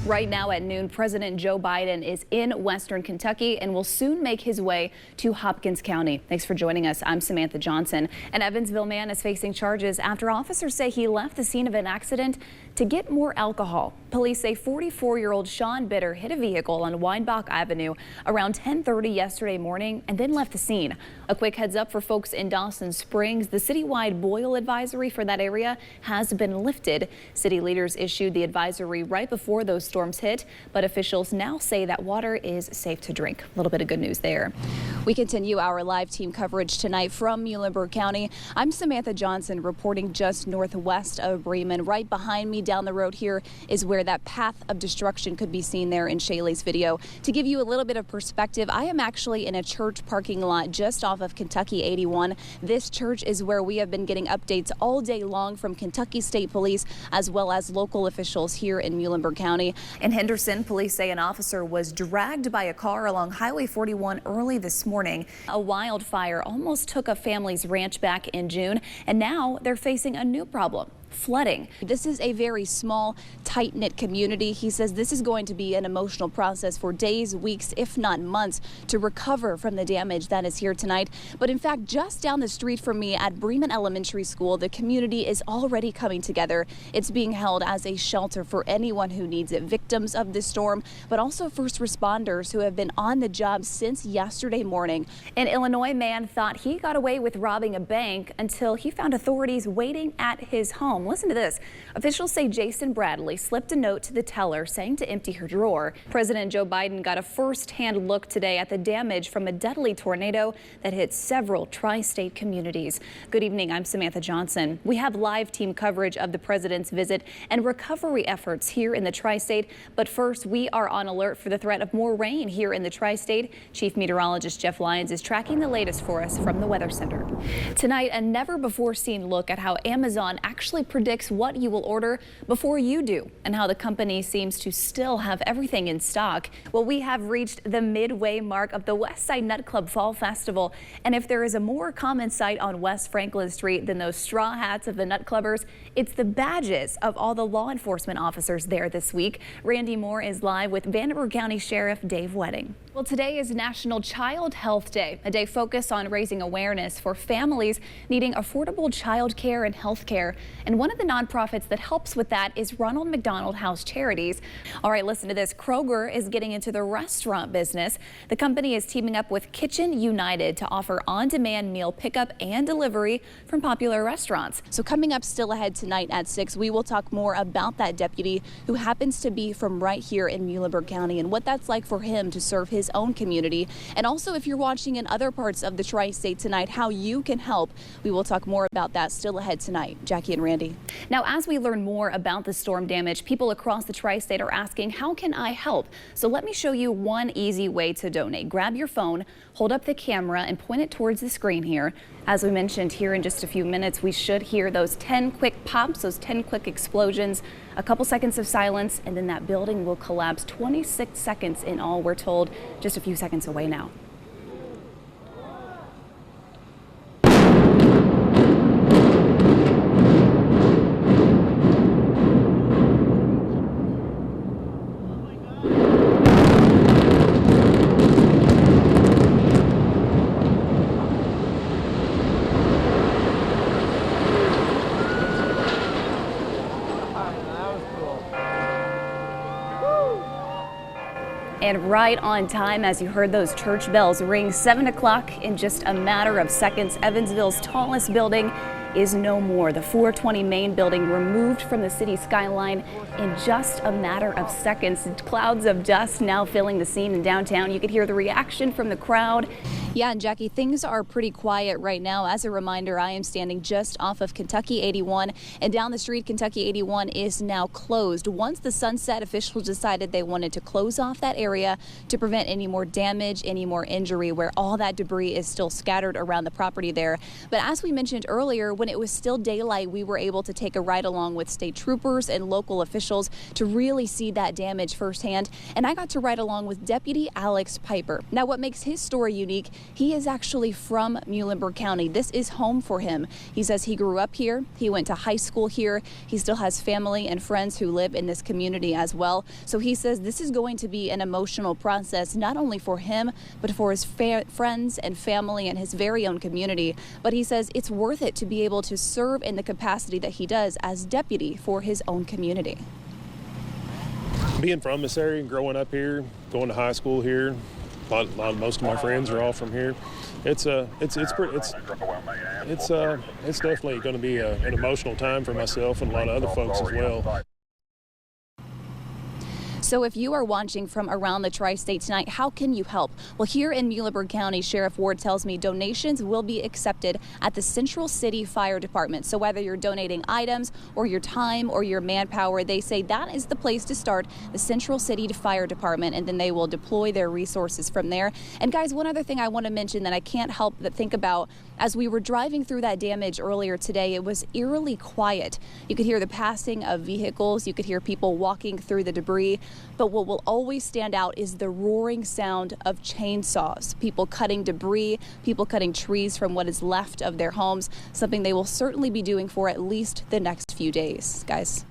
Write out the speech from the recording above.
Right now at noon, President Joe Biden is in Western Kentucky and will soon make his way to Hopkins County. Thanks for joining us. I'm Samantha Johnson. An Evansville man is facing charges after officers say he left the scene of an accident to get more alcohol. Police say 44-year-old Sean Bitter hit a vehicle on Weinbach Avenue around 10:30 yesterday morning and then left the scene. A quick heads up for folks in Dawson Springs. The citywide boil advisory for that area has been lifted. City leaders issued the advisory right before those storms hit, but officials now say that water is safe to drink. A little bit of good news there. We continue our live team coverage tonight from Muhlenberg County. I'm Samantha Johnson reporting just northwest of Bremen. Right behind me down the road here is where that path of destruction could be seen there in Shaylee's video. To give you a little bit of perspective, I am actually in a church parking lot just off of Kentucky 81. This church is where we have been getting updates all day long from Kentucky State Police as well as local officials here in Muhlenberg County. In Henderson, police say an officer was dragged by a car along Highway 41 early this morning. A wildfire almost took a family's ranch back in June, and now they're facing a new problem. Flooding. This is a very small, tight-knit community. He says this is going to be an emotional process for days, weeks, if not months, to recover from the damage that is here tonight. But in fact, just down the street from me at Bremen Elementary School, the community is already coming together. It's being held as a shelter for anyone who needs it, victims of this storm, but also first responders who have been on the job since yesterday morning. An Illinois man thought he got away with robbing a bank until he found authorities waiting at his home. Listen to this. Officials say Jason Bradley slipped a note to the teller saying to empty her drawer. President Joe Biden got a first-hand look today at the damage from a deadly tornado that hit several tri-state communities. Good evening. I'm Samantha Johnson. We have live team coverage of the president's visit and recovery efforts here in the tri-state. But first, we are on alert for the threat of more rain here in the tri-state. Chief Meteorologist Jeff Lyons is tracking the latest for us from the Weather Center. Tonight, a never-before-seen look at how Amazon actually predicts what you will order before you do and how the company seems to still have everything in stock. Well, we have reached the midway mark of the Westside Nut Club Fall Festival, and if there is a more common sight on West Franklin Street than those straw hats of the nut clubbers, it's the badges of all the law enforcement officers there this week. Randy Moore is live with Vanderburgh County Sheriff Dave Wedding. Well, today is National Child Health Day, a day focused on raising awareness for families needing affordable child care and health care. And one of the nonprofits that helps with that is Ronald McDonald House Charities. All right, listen to this. Kroger is getting into the restaurant business. The company is teaming up with Kitchen United to offer on-demand meal pickup and delivery from popular restaurants. So coming up still ahead tonight at 6, we will talk more about that deputy who happens to be from right here in Muhlenberg County and what that's like for him to serve his own community. And also, if you're watching in other parts of the tri-state tonight, how you can help. We will talk more about that still ahead tonight. Jackie and Randy. Now, as we learn more about the storm damage, people across the tri-state are asking, how can I help? So let me show you one easy way to donate. Grab your phone, hold up the camera, and point it towards the screen here. As we mentioned, here in just a few minutes, we should hear those 10 quick pops, those 10 quick explosions, a couple seconds of silence, and then that building will collapse. 26 seconds in all, we're told, just a few seconds away now. And right on time, as you heard those church bells ring, 7 o'clock in just a matter of seconds. Evansville's tallest building is no more. The 420 Main building removed from the city skyline in just a matter of seconds. Clouds of dust now filling the scene in downtown. You could hear the reaction from the crowd. Yeah, and Jackie, things are pretty quiet right now. As a reminder, I am standing just off of Kentucky 81, and down the street, Kentucky 81 is now closed. Once the sun set, officials decided they wanted to close off that area to prevent any more damage, any more injury, where all that debris is still scattered around the property there. But as we mentioned earlier, when it was still daylight, we were able to take a ride along with state troopers and local officials to really see that damage firsthand. And I got to ride along with Deputy Alex Piper. Now, what makes his story unique, he is actually from Muhlenberg County. This is home for him. He says he grew up here. He went to high school here. He still has family and friends who live in this community as well. So he says this is going to be an emotional process, not only for him, but for his friends and family and his very own community. But he says it's worth it to be able to serve in the capacity that he does as deputy for his own community. Being from this area, growing up here, going to high school here, most of my friends are all from here. It's definitely going to be an emotional time for myself and a lot of other folks as well. So if you are watching from around the tri-state tonight, how can you help? Well, here in Muhlenberg County, Sheriff Ward tells me donations will be accepted at the Central City Fire Department. So whether you're donating items or your time or your manpower, they say that is the place to start, the Central City Fire Department, and then they will deploy their resources from there. And guys, one other thing I want to mention that I can't help but think about, as we were driving through that damage earlier today, it was eerily quiet. You could hear the passing of vehicles, you could hear people walking through the debris. But what will always stand out is the roaring sound of chainsaws, people cutting debris, people cutting trees from what is left of their homes, something they will certainly be doing for at least the next few days. Guys.